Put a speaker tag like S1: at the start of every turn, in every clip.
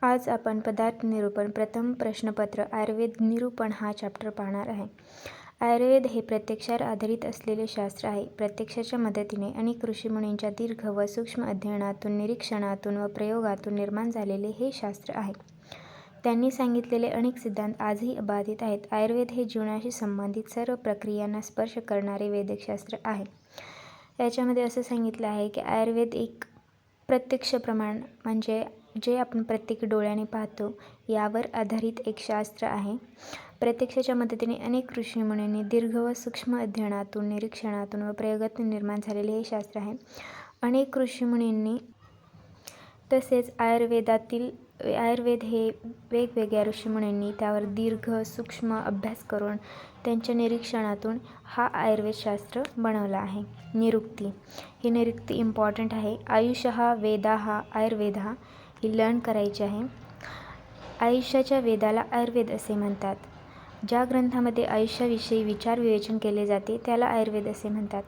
S1: आज आपण पदार्थ निरूपण प्रथम प्रश्नपत्र आयुर्वेद निरूपण हा चॅप्टर पाहणार आहे. आयुर्वेद हे प्रत्यक्षावर आधारित असलेले शास्त्र आहे. प्रत्यक्षाच्या मदतीने अनेक ऋषीमुनींच्या दीर्घ व सूक्ष्म अध्ययनातून, निरीक्षणातून व प्रयोगातून निर्माण झालेले हे शास्त्र आहे. त्यांनी सांगितलेले अनेक सिद्धांत आजही अबाधित आहेत. आयुर्वेद हे जीवनाशी संबंधित सर्व प्रक्रियांना स्पर्श करणारे वैद्यकशास्त्र आहे. याच्यामध्ये असं सांगितलं आहे की आयुर्वेद एक प्रत्यक्ष प्रमाण म्हणजे जे आपण प्रत्येक डोळ्याने पाहतो यावर आधारित एक शास्त्र आहे. प्रत्यक्षाच्या मदतीने अनेक ऋषीमुनींनी दीर्घ व सूक्ष्म अध्ययनातून, निरीक्षणातून व प्रयोगातून निर्माण झालेले हे शास्त्र आहे. अनेक ऋषीमुनींनी तसेच आयुर्वेद हे वेगवेगळ्या ऋषीमुनींनी त्यावर दीर्घ सूक्ष्म अभ्यास करून त्यांच्या निरीक्षणातून हा आयुर्वेदशास्त्र बनवला आहे. निरुक्ती, ही निरुक्ती इम्पॉर्टंट आहे. आयुषः वेदाः आयुर्वेदः ही लर्न करायची आहे. आयुष्याच्या वेदाला आयुर्वेद असे म्हणतात. ज्या ग्रंथामध्ये आयुष्याविषयी विचार विवेचन केले जाते त्याला आयुर्वेद असे म्हणतात.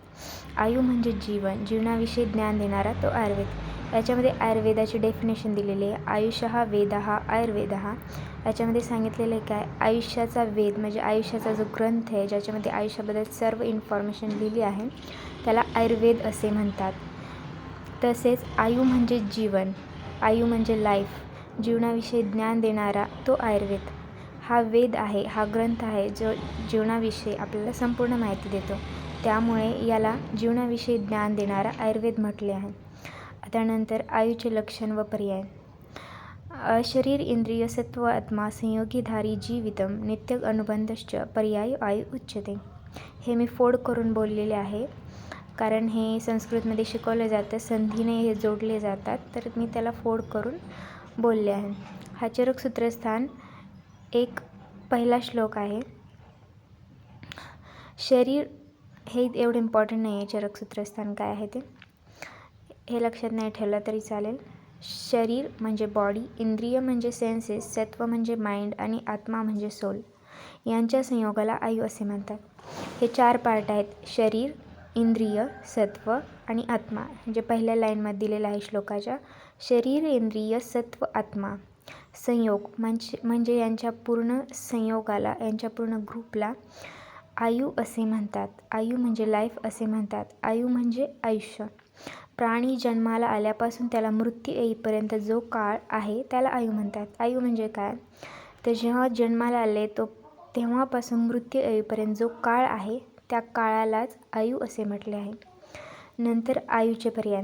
S1: आयु म्हणजे जीवन, जीवनाविषयी ज्ञान देणारा तो आयुर्वेद. याच्यामध्ये आयुर्वेदाची डेफिनेशन दिलेली आहे. आयुषः वेदाः आयुर्वेदः. याच्यामध्ये सांगितलेलं आहे काय, आयुष्याचा वेद म्हणजे आयुष्याचा जो ग्रंथ आहे ज्याच्यामध्ये आयुष्याबद्दल सर्व इन्फॉर्मेशन लिहिली आहे त्याला आयुर्वेद असे म्हणतात. तसेच आयु म्हणजे जीवन, आयु म्हणजे लाईफ, जीवनाविषयी ज्ञान देणारा तो आयुर्वेद. हा वेद आहे, हा ग्रंथ आहे जो जीवनाविषयी आपल्याला संपूर्ण माहिती देतो. त्यामुळे याला जीवनाविषयी ज्ञान देणारा आयुर्वेद म्हटले आहे. त्यानंतर आयुचे लक्षण व पर्याय. शरीर इंद्रिय सत्व आत्मा संयोगीधारी जीवितम नित्य अनुबंधश्च पर्याय आयु उच्यते. हे मी फोड करून बोललेले आहे कारण हे संस्कृतमध्ये शिकवलं जातं, संधीने हे जोडले जातात, तर मी त्याला फोड करून बोलले आहे. हा चरक सूत्रस्थान एक पहिला श्लोक आहे. शरीर हे एवढं इम्पॉर्टंट नाही आहे. चरक सूत्रस्थान काय आहे ते हे लक्षात नाही ठेवलं तरी चालेल. शरीर म्हणजे बॉडी, इंद्रिय म्हणजे सेन्सेस, सत्व म्हणजे माइंड आणि आत्मा म्हणजे सोल. यांच्या संयोगाला आयु असे म्हणतात. हे 4 पार्ट आहेत, शरीर, इंद्रिय, सत्व आणि आत्मा. म्हणजे पहिल्या लाईनमध्ये दिलेलं आहे श्लोकाच्या. शरीर, इंद्रिय, सत्व, आत्मा संयोग म्हणजे यांच्या पूर्ण संयोगाला, यांच्या पूर्ण ग्रुपला आयु असे म्हणतात. आयु म्हणजे लाईफ असे म्हणतात. आयु म्हणजे आयुष्य. प्राणी जन्माला आल्यापासून त्याला मृत्यू येईपर्यंत जो काळ आहे त्याला आयु म्हणतात. आयु म्हणजे काय, तर जेव्हा जन्माला आले तेव्हापासून मृत्यू येईपर्यंत जो काळ आहे त्या काळालाच आयु असे म्हटले आहे. नंतर आयुचे पर्याय.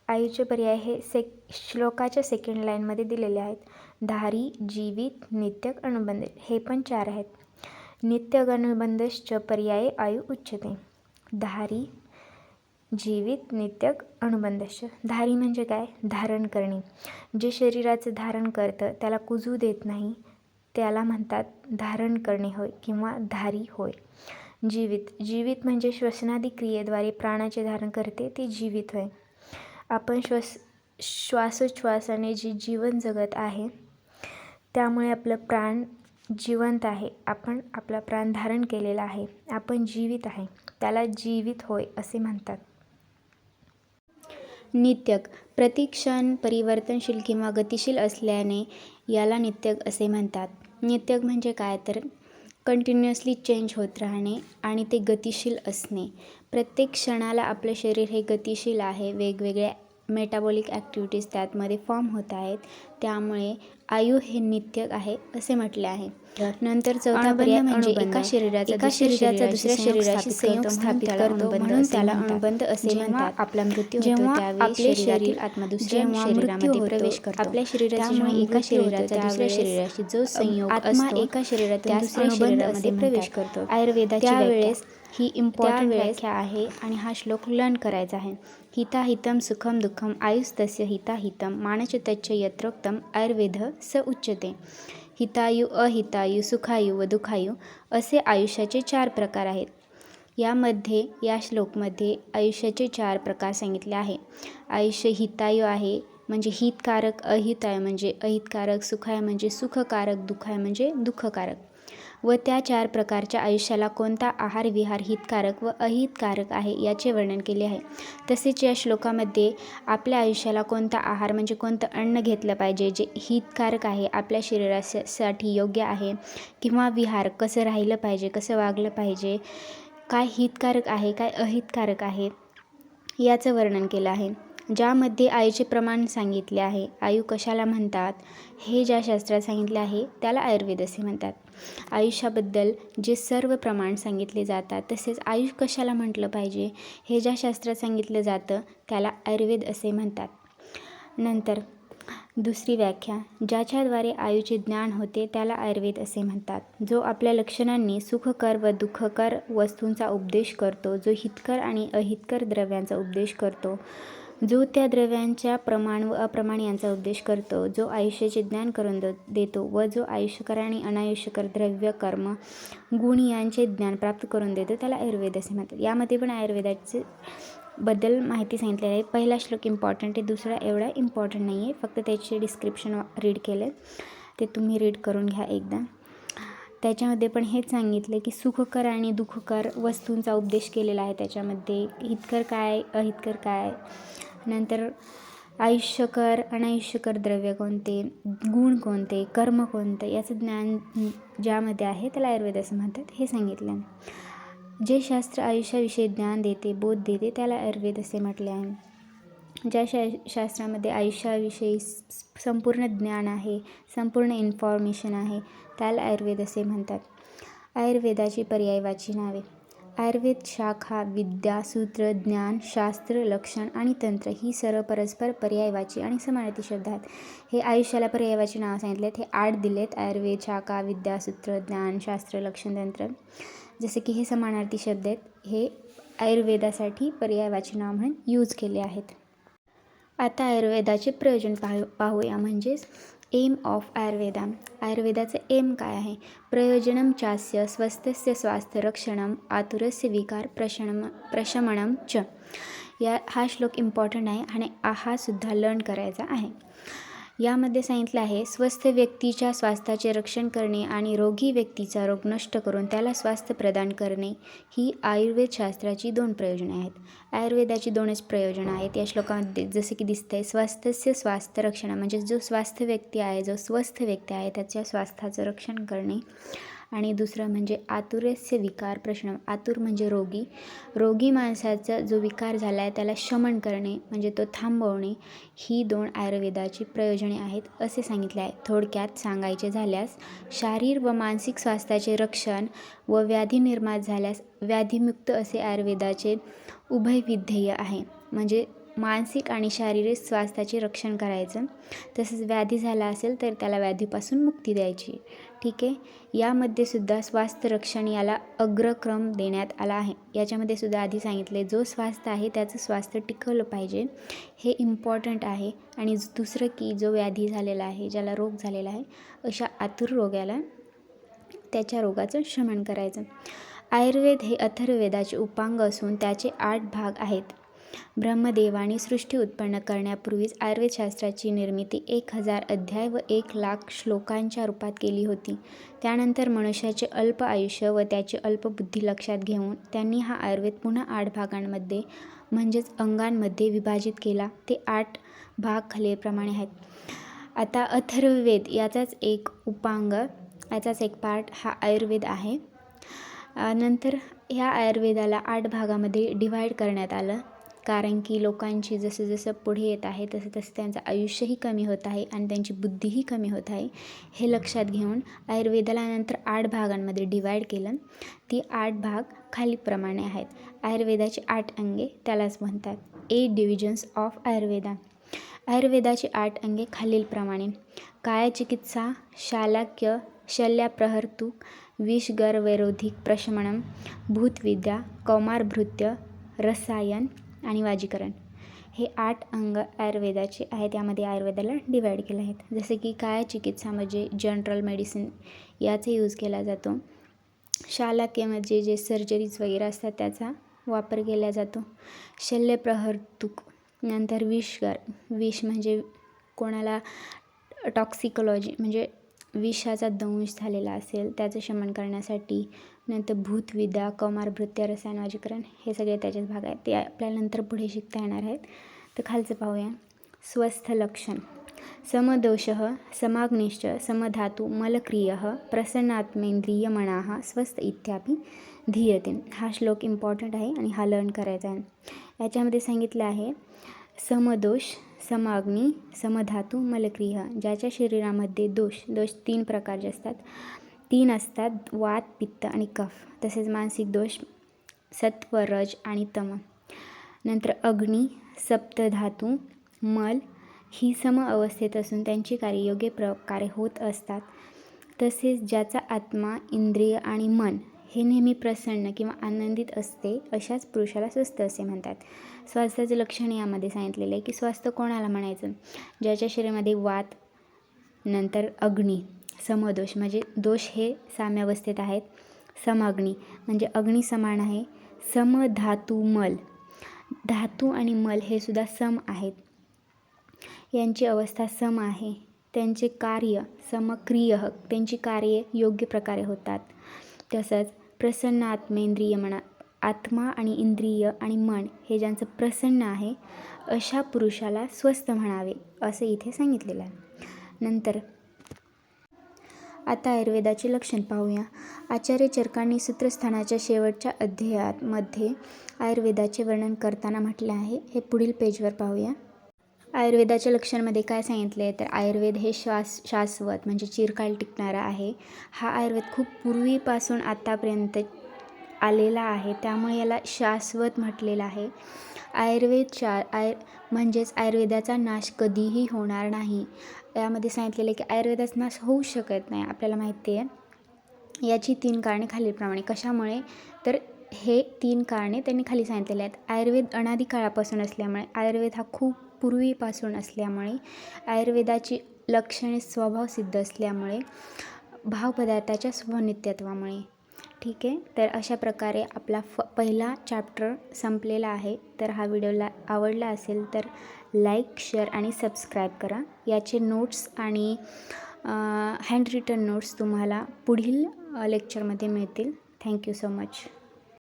S1: आयुचे पर्याय हे श्लोकाच्या सेकंड लाईनमध्ये दिलेले आहेत. धारी, जीवित, नित्यक, अनुबंध. हे पण 4 आहेत. नित्यक अनुबंधश्च पर्याय आयु उच्यते. धारी, जीवित, नित्यक, अनुबंधश्च. धारी म्हणजे काय, धारण करणे. जे शरीराचं धारण करतं त्याला कुजू देत नाही त्याला म्हणतात धारण करणे होय किंवा धारी होय. जीवित म्हणजे श्वसनादी क्रियेद्वारे प्राणाचे धारण करते ते जीवित होय. आपण श्वासोच्छ्वासाने जे जीवन जगत आहे त्यामुळे आपलं प्राण जिवंत आहे. आपण आपला प्राण धारण केलेला आहे, आपण जीवित आहे, त्याला जीवित होय असे म्हणतात. नित्यक, प्रतिक्षण परिवर्तनशील किंवा गतिशील असल्याने याला नित्यक असे म्हणतात. नित्यक म्हणजे काय, तर कंटिन्युअसली चेंज होत राहणे आणि ते गतिशील असणे. प्रत्येक क्षणाला आपलं शरीर हे गतिशील आहे. वेगवेगळ्या मेटाबॉलिक ॲक्टिव्हिटीज त्यातमध्ये फॉर्म होत आहेत. त्यामुळे आयु हे नित्यक आहे असे म्हटले आहे. नंतर चौथा पर्याय म्हणजे एका शरीराचा दुसऱ्या शरीराशी संयोग स्थापित करतो म्हणून त्याला अनुबंध असे म्हणतात. आपला मृत्यू होतो त्यावेळी शरीरातील आत्मा दुसऱ्या शरीरामध्ये प्रवेश करतो. आपल्या शरीरामुळे एका शरीराचा दुसऱ्या शरीराशी जो संयोग आत्मा एका शरीरातून दुसऱ्या शरीरामध्ये प्रवेश करतो. आयुर्वेदाची वेळेस ही इम्पॉर्टंट व्याख्या आहे आणि हा श्लोक लर्न करायचा आहे. हिताहितम सुखम दुःखम आयुस्तस्य हिताहितम मानचतच्च यत्रोक्तम आयुर्वेदः स उच्यते. हितायु, अहितायु, सुखायु व दुःखायु असे आयुष्याचे 4 प्रकार आहेत. यामध्ये या श्लोकमध्ये आयुष्याचे 4 प्रकार सांगितले आहे. आयुष्य हितायु आहे म्हणजे हितकारक, अहिताय म्हणजे अहितकारक, सुखाय म्हणजे सुखकारक, दुःखाय म्हणजे दुःखकारक. व त्या 4 प्रकारच्या आयुष्याला कोणता आहार विहार हितकारक व अहितकारक आहे याचे वर्णन केले आहे. तसेच या श्लोकामध्ये आपल्या आयुष्याला कोणता आहार म्हणजे कोणतं अन्न घेतलं पाहिजे जे हितकारक आहे, आपल्या शरीरासाठी योग्य आहे, किंवा विहार कसं राहिलं पाहिजे, कसं वागलं पाहिजे, काय हितकारक आहे काय अहितकारक आहे याचं वर्णन केलं आहे. ज्यामध्ये आयुचे प्रमाण सांगितले आहे. आयु कशाला म्हणतात हे ज्या शास्त्रात सांगितले आहे त्याला आयुर्वेद असे म्हणतात. आयुष्याबद्दल जे सर्व प्रमाण सांगितले जातात तसेच आयुष कशाला म्हटलं पाहिजे हे ज्या शास्त्रात सांगितलं जातं त्याला आयुर्वेद असे म्हणतात. नंतर दुसरी व्याख्या, ज्याच्याद्वारे आयुचे ज्ञान होते त्याला आयुर्वेद असे म्हणतात. जो आपल्या लक्षणांनी सुखकर व दुःखकर वस्तूंचा उपदेश करतो, जो हितकर आणि अहितकर द्रव्यांचा उपदेश करतो, जो त्या द्रव्यांच्या प्रमाण व अप्रमाण यांचा उपदेश करतो, जो आयुष्याचे ज्ञान करून देतो व जो आयुष्यकर आणि अनायुष्यकर द्रव्य कर्म गुण यांचे ज्ञान प्राप्त करून देतो त्याला आयुर्वेद असे म्हणतात. यामध्ये पण आयुर्वेदाचे बद्दल माहिती सांगितलेली आहे. पहिला श्लोक इम्पॉर्टंट आहे, दुसरा एवढा इम्पॉर्टंट नाही आहे, फक्त त्याचे डिस्क्रिप्शन रीड केले, ते तुम्ही रीड करून घ्या एकदा. त्याच्यामध्ये पण हेच सांगितले की सुखकर आणि दुःखकर वस्तूंचा उपदेश केलेला आहे. त्याच्यामध्ये हितकर काय अहितकर काय, नंतर आयुष्यकर अनायुष्यकर द्रव्य कोणते, गुण कोणते, कर्म कोणते याचं ज्ञान ज्यामध्ये आहे त्याला आयुर्वेद असं म्हणतात हे सांगितलं. जे शास्त्र आयुष्याविषयी ज्ञान देते बोध देते त्याला आयुर्वेद असे म्हटले आहे. ज्या शास्त्रामध्ये आयुष्याविषयी संपूर्ण ज्ञान आहे, संपूर्ण इन्फॉर्मेशन आहे त्याला आयुर्वेद असे म्हणतात. आयुर्वेदाची पर्यायवाची नावे. आयुर्वेद शाखा, विद्या, सूत्र, ज्ञान, शास्त्र, लक्षण आणि तंत्र ही सर्व परस्पर पर्यायवाची आणि समानार्थी शब्द आहेत. हे आयुष्याला पर्यायवाची नावं सांगितलेत. हे 8 दिलेत, आयुर्वेद शाखा, विद्या, सूत्र, ज्ञान, शास्त्र, लक्षण, तंत्र. जसे की हे समानार्थी शब्द आहेत, हे आयुर्वेदासाठी पर्यायवाची नाव म्हणून यूज केले आहेत. आता आयुर्वेदाचे प्रयोजन पाहूया, म्हणजेच एम ऑफ आयुर्वेदा. आयुर्वेदाचं एम काय आहे? प्रयोजनम चास्य स्वस्थस्य स्वास्थ्य रक्षणम आतुरस्य विकार प्रशमनम च. हा श्लोक इम्पॉर्टंट आहे आणि हा सुद्धा लर्न करायचा आहे. यामध्ये सांगितलं आहे स्वस्थ व्यक्तीच्या स्वास्थ्याचे रक्षण करणे आणि रोगी व्यक्तीचा रोग नष्ट करून त्याला स्वास्थ्य प्रदान करणे ही आयुर्वेदशास्त्राची 2 प्रयोजने आहेत. आयुर्वेदाची 2च प्रयोजनं आहेत या श्लोकामध्ये. जसे की दिसतंय स्वास्थ्यस्य स्वास्थ्य रक्षण म्हणजे जो स्वास्थ्य व्यक्ती आहे, जो स्वस्थ व्यक्ती आहे त्याच्या स्वास्थ्याचं रक्षण करणे, आणि दुसरं म्हणजे आतुरस्य विकार प्रशमन. आतुर म्हणजे रोगी माणसाचा जो विकार झाला आहे त्याला शमन करणे म्हणजे तो थांबवणे. ही 2 आयुर्वेदाची प्रयोजने आहेत असे सांगितले आहे. थोडक्यात सांगायचे झाल्यास शारीर व मानसिक स्वास्थ्याचे रक्षण व व्याधी निर्माण झाल्यास व्याधीमुक्त असे आयुर्वेदाचे उभयविध्येय आहे. म्हणजे मानसिक आणि शारीरिक स्वास्थ्याचे रक्षण करायचं, तसंच व्याधी झाला असेल तर त्याला व्याधीपासून मुक्ती द्यायची. ठीक आहे. यामध्ये सुद्धा स्वास्थ्य रक्षण याला अग्रक्रम देण्यात आला आहे. याच्यामध्ये सुद्धा आधी सांगितले जो स्वास्थ्य आहे त्याचं स्वास्थ्य टिकवलं पाहिजे, हे इम्पॉर्टंट आहे. आणि दुसरं की जो व्याधी झालेला आहे, ज्याला रोग झालेला आहे, अशा आतुर रोगाला त्याच्या रोगाचं शमन करायचं. आयुर्वेद हे अथर्ववेदाचे उपांग असून त्याचे 8 भाग आहेत. ब्रह्मदेवाने सृष्टी उत्पन्न करण्यापूर्वीच आयुर्वेदशास्त्राची निर्मिती 1000 अध्याय व 1,00,000 श्लोकांच्या रूपात केली होती. त्यानंतर मनुष्याचे अल्प आयुष्य व त्याची अल्पबुद्धी लक्षात घेऊन त्यांनी हा आयुर्वेद पुन्हा 8 भागांमध्ये म्हणजेच अंगांमध्ये विभाजित केला. ते 8 भाग खालीलप्रमाणे आहेत. आता अथर्ववेद याचाच एक उपांग, याचाच एक पार्ट हा आयुर्वेद आहे. नंतर ह्या आयुर्वेदाला 8 भागामध्ये डिव्हाइड करण्यात आलं, कारण की लोकांची जसं जसं पुढे येत आहे तसं तसं त्यांचं आयुष्यही कमी होत आहे आणि त्यांची बुद्धीही कमी होत आहे. हे लक्षात घेऊन आयुर्वेदाला नंतर 8 भागांमध्ये डिवाईड केलं. ती 8 भाग खालीलप्रमाणे आहेत. आयुर्वेदाची 8 अंगे त्यालाच म्हणतात 8 डिव्हिजन्स ऑफ आयुर्वेदा. आयुर्वेदाची 8 अंगे खालीलप्रमाणे: कायचिकित्सा, शालाक्य, शल्यप्रहर्तुक, विषगर्वरोधिक प्रशमनम, भूतविद्या, कौमारभृत्य, रसायन आणि वाजीकरण. हे 8 अंग आयुर्वेदाचे आहेत. त्यामध्ये आयुर्वेदाला डिवाईड केले आहेत. जसे की कायचिकित्सा म्हणजे जनरल मेडिसिन याचा यूज केला जातो. शालाक्य म्हणजे जे सर्जरीज वगैरे असतात त्याचा वापर केला जातो. शल्यप्रहर्तुक नंतर विष म्हणजे कोणाला टॉक्सिकोलॉजी म्हणजे विषाचा दंश झालेला असेल त्याचं शमन करण्यासाठी, नंतर भूतविद्या, कौमारभृत्य, रसायन वर्गीकरण हे सगळे त्याचेच भाग आहेत. ते आपल्याला नंतर पुढे शिकता येणार आहेत. तर खालचं पाहूया. स्वस्थ लक्षण. समदोषः समाग्निश्च समधातु मलक्रियः प्रसन्नात्मेंद्रियमणाः स्वस्थ इत्यापि धीयते. हा श्लोक इम्पॉर्टंट आहे आणि हा लर्न करायचा आहे. याच्यामध्ये सांगितलं आहे समदोष, समाग्नी, समधातू, मलक्रिय. ज्याच्या शरीरामध्ये दोष 3 प्रकारचे असतात. 3 असतात, वात, पित्त आणि कफ. तसेच मानसिक दोष सत्व, रज आणि तम. नंतर अग्नी, सप्तधातू, मल ही सम अवस्थेत असून त्यांची कार्य योग्य प्रकारे होत असतात. तसेच ज्याचा आत्मा, इंद्रिय आणि मन हे नेहमी प्रसन्न किंवा आनंदित असते अशाच पुरुषाला स्वस्थ असे म्हणतात. स्वास्थ्याचे लक्षण यामध्ये सांगितलेले आहे की स्वास्थ्य कोणाला म्हणायचं? ज्याच्या शरीरामध्ये वात, नंतर अग्नी, समदोष म्हणजे दोष हे साम्यावस्थेत आहेत, समाग्नी म्हणजे अग्नी समान आहे, समधातू मल, धातू आणि मल हे सुद्धा सम आहेत, यांची अवस्था सम आहे, त्यांचे कार्य समक्रिय, त्यांची कार्ये योग्य प्रकारे होतात. तसंच प्रसन्न आत्मेंद्रिय म्हणा, आत्मा आणि इंद्रिय आणि मन हे ज्यांचं प्रसन्न आहे अशा पुरुषाला स्वस्थ म्हणावे असे इथे सांगितलेलं आहे. नंतर आता आयुर्वेदाचे लक्षण पाहूया. आचार्य चरकांनी सूत्रस्थानाच्या शेवटच्या अध्यायामध्ये आयुर्वेदाचे वर्णन करताना म्हटले आहे. हे पुढील पेजवर पाहूया. आयुर्वेदाच्या लक्षणामध्ये काय सांगितले तर आयुर्वेद हे शाश्वत म्हणजे चिरकाल टिकणारा आहे. हा आयुर्वेद खूप पूर्वीपासून आतापर्यंत आलेला आहे, त्यामुळे याला शाश्वत म्हटलेलं आहे. म्हणजेच आयुर्वेदाचा नाश कधीही होणार नाही. यामध्ये सांगितलेलं आहे की आयुर्वेदाचा नाश होऊ शकत नाही, आपल्याला माहिती आहे. याची 3 कारणे खालीलप्रमाणे. कशामुळे तर हे 3 कारणे त्यांनी खाली सांगितलेले आहेत. आयुर्वेद अनादी काळापासून असल्यामुळे, आयुर्वेद हा खूप पूर्वीपासून असल्यामुळे, आयुर्वेदाची लक्षणे स्वभाव सिद्ध असल्यामुळे, भावपदार्थाच्या स्वनित्यत्वामुळे. ठीक आहे, तर अशा प्रकारे आपला पहिला चॅप्टर संपलेला आहे. तर हा व्हिडिओला आवडला असेल तर लाईक, शेअर आणि सबस्क्राईब करा. याचे नोट्स आणि हँड रिटन नोट्स तुम्हाला पुढील लेक्चरमध्ये मिळतील. Thank you so much.